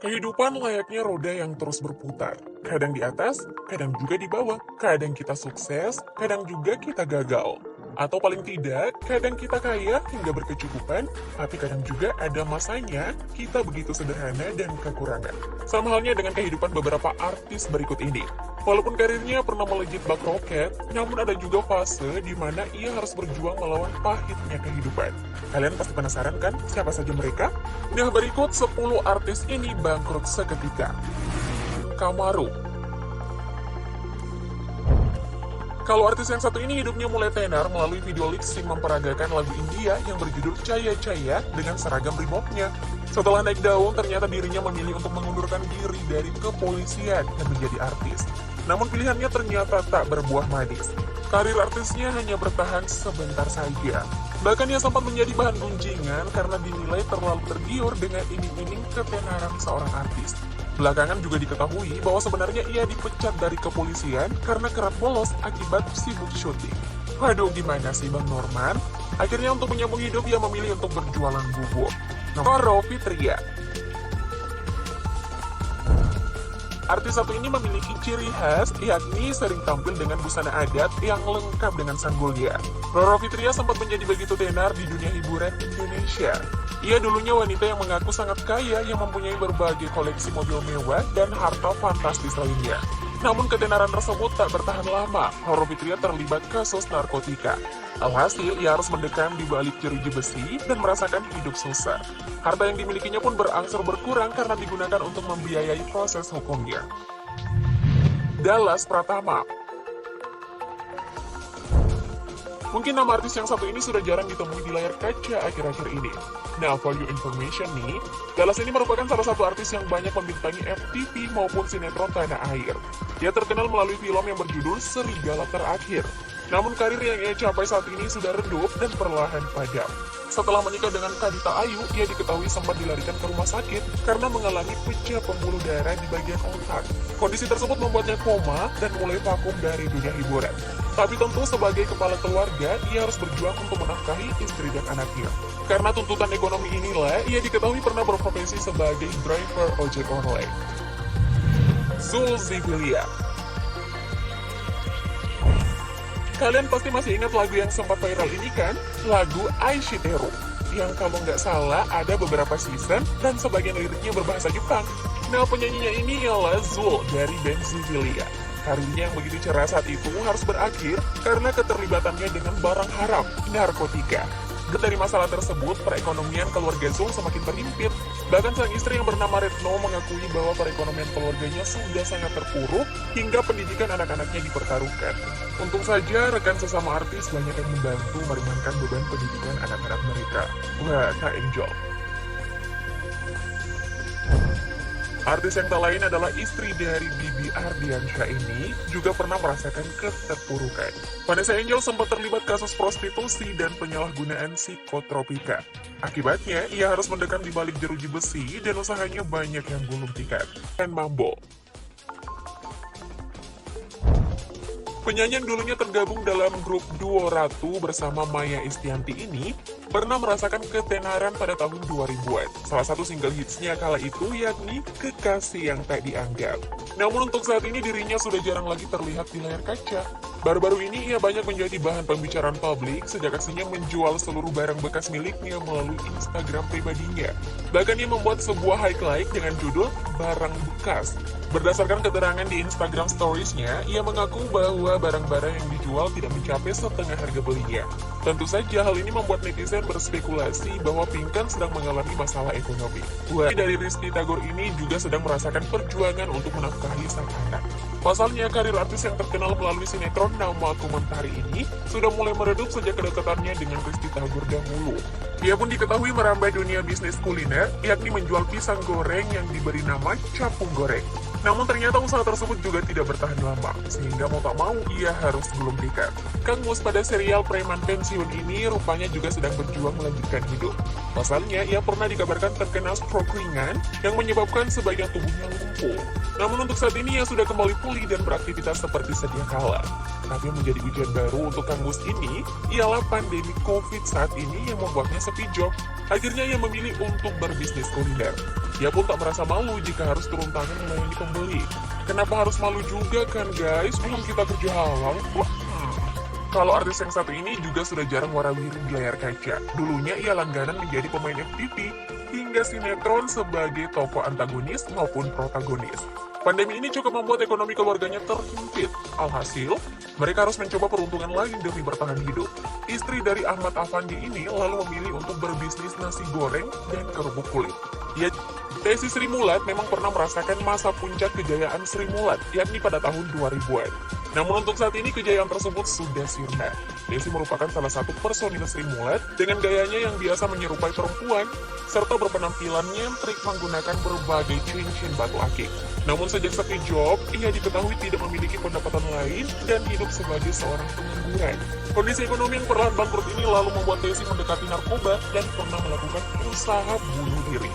Kehidupan layaknya roda yang terus berputar. Kadang di atas, kadang juga di bawah. Kadang kita sukses, kadang juga kita gagal. Atau paling tidak, kadang kita kaya hingga berkecukupan, tapi kadang juga ada masanya kita begitu sederhana dan kekurangan. Sama halnya dengan kehidupan beberapa artis berikut ini. Walaupun karirnya pernah melejit bak roket, namun ada juga fase di mana ia harus berjuang melawan pahitnya kehidupan. Kalian pasti penasaran kan siapa saja mereka? Nah, berikut 10 artis ini bangkrut seketika. Kamaru. Kalau artis yang satu ini hidupnya mulai tenar melalui video lip sync memperagakan lagu India yang berjudul Caya Caya dengan seragam Reebok-nya. Setelah naik daun, ternyata dirinya memilih untuk mengundurkan diri dari kepolisian dan menjadi artis. Namun pilihannya ternyata tak berbuah manis. Karir artisnya hanya bertahan sebentar saja. Bahkan ia sempat menjadi bahan gunjingan karena dinilai terlalu tergiur dengan iming-iming ketenaran seorang artis. Belakangan juga diketahui bahwa sebenarnya ia dipecat dari kepolisian karena kerap bolos akibat sibuk syuting. Waduh, gimana sih Bang Norman? Akhirnya untuk menyambung hidup ia memilih untuk berjualan bubur. Roro Fitria. Artis satu ini memiliki ciri khas, yakni sering tampil dengan busana adat yang lengkap dengan sanggulnya. Roro Fitria sempat menjadi begitu tenar di dunia hiburan Indonesia. Ia dulunya wanita yang mengaku sangat kaya yang mempunyai berbagai koleksi mobil mewah dan harta fantastis lainnya. Namun ketenaran tersebut tak bertahan lama, Roro Fitria terlibat kasus narkotika. Alhasil, ia harus mendekam di balik jeruji besi dan merasakan hidup susah. Harta yang dimilikinya pun berangsur berkurang karena digunakan untuk membiayai proses hukumnya. Dallas Pratama. Mungkin nama artis yang satu ini sudah jarang ditemui di layar kaca akhir-akhir ini. Nah, for your information nih, Dallas ini merupakan salah satu artis yang banyak membintangi FTV maupun sinetron tanah air. Ia terkenal melalui film yang berjudul Serigala Terakhir. Namun karir yang ia capai saat ini sudah redup dan perlahan padam. Setelah menikah dengan Kadita Ayu, ia diketahui sempat dilarikan ke rumah sakit karena mengalami pecah pembuluh darah di bagian otak. Kondisi tersebut membuatnya koma dan mulai vakum dari dunia hiburan. Tapi tentu sebagai kepala keluarga, ia harus berjuang untuk menafkahi istri dan anaknya. Karena tuntutan ekonomi inilah, ia diketahui pernah berprofesi sebagai driver ojek online. Zulkiflia. Kalian pasti masih ingat lagu yang sempat viral ini kan? Lagu Aishiteru. Yang kalau nggak salah ada beberapa season dan sebagian liriknya berbahasa Jepang. Nah, penyanyinya ini ialah Zul dari band Zulkiflia. Karirnya yang begitu cerah saat itu harus berakhir karena keterlibatannya dengan barang haram, narkotika. Dari masalah tersebut, perekonomian keluarga Zul semakin terhimpit. Bahkan sang istri yang bernama Retno mengakui bahwa perekonomian keluarganya sudah sangat terpuruk hingga pendidikan anak-anaknya dipertaruhkan. Untung saja rekan sesama artis banyak yang membantu meringankan beban pendidikan anak-anak mereka. Wah, tak enjoy. Artis yang tak lain adalah istri dari Bibi Ardiansyah ini juga pernah merasakan keterpurukan. Vanessa Angel sempat terlibat kasus prostitusi dan penyalahgunaan psikotropika. Akibatnya, ia harus mendekam di balik jeruji besi dan usahanya banyak yang gulung tikar. Dan Mambo. Penyanyi yang dulunya tergabung dalam grup duo Ratu bersama Maya Estianti ini pernah merasakan ketenaran pada tahun 2000-an. Salah satu single hitsnya kala itu yakni Kekasih Yang Tak Dianggap. Namun untuk saat ini dirinya sudah jarang lagi terlihat di layar kaca. Baru-baru ini ia banyak menjadi bahan pembicaraan publik sejak aksinya menjual seluruh barang bekas miliknya melalui Instagram pribadinya. Bahkan ia membuat sebuah highlight dengan judul Barang Bekas. Berdasarkan keterangan di Instagram Stories-nya, ia mengaku bahwa barang-barang yang dijual tidak mencapai setengah harga belinya. Tentu saja hal ini membuat netizen berspekulasi bahwa Pinkan sedang mengalami masalah ekonomi. Wah, dari Rizky Tagor ini juga sedang merasakan perjuangan untuk menafkahi sang anak. Pasalnya, karir artis yang terkenal melalui sinetron Nama Aku Mentari ini sudah mulai meredup sejak kedekatannya dengan Rizky Tagor dahulu. Ia pun diketahui merambah dunia bisnis kuliner, yakni menjual pisang goreng yang diberi nama Capung Goreng. Namun ternyata usaha tersebut juga tidak bertahan lama, sehingga mau tak mau ia harus gulung tikar. Kang Mus pada serial Preman Pensiun ini rupanya juga sedang berjuang melanjutkan hidup. Pasalnya, ia pernah dikabarkan terkena stroke ringan yang menyebabkan sebagian tubuhnya lumpuh. Namun untuk saat ini ia sudah kembali pulih dan beraktivitas seperti sedia kala. Tapi yang menjadi ujian baru untuk Kang Mus ini ialah pandemi COVID saat ini yang membuatnya sepi job. Akhirnya ia memilih untuk berbisnis kuliner. Ia pun tak merasa malu jika harus turun tangan melayani pembeli. Kenapa harus malu juga kan guys? Belum kita kerja halal kok. Kalau artis yang satu ini juga sudah jarang warawiri di layar kaca. Dulunya ia langganan menjadi pemain FTV hingga sinetron sebagai tokoh antagonis maupun protagonis. Pandemi ini cukup membuat ekonomi keluarganya terhimpit. Alhasil, mereka harus mencoba peruntungan lain demi bertahan hidup. Istri dari Ahmad Afandi ini lalu memilih untuk berbisnis nasi goreng dan kerupuk kulit. Desi Sri Mulat memang pernah merasakan masa puncak kejayaan Sri Mulat, yakni pada tahun 2000-an. Namun untuk saat ini kejayaan tersebut sudah sirna. Desi merupakan salah satu personil Sri Mulat dengan gayanya yang biasa menyerupai perempuan, serta berpenampilan nyentrik menggunakan berbagai cincin batu akik. Namun sejak sepi job, ia diketahui tidak memiliki pendapatan lain dan hidup sebagai seorang pengangguran. Kondisi ekonomi yang perlahan bangkrut ini lalu membuat Desi mendekati narkoba dan pernah melakukan usaha bunuh diri.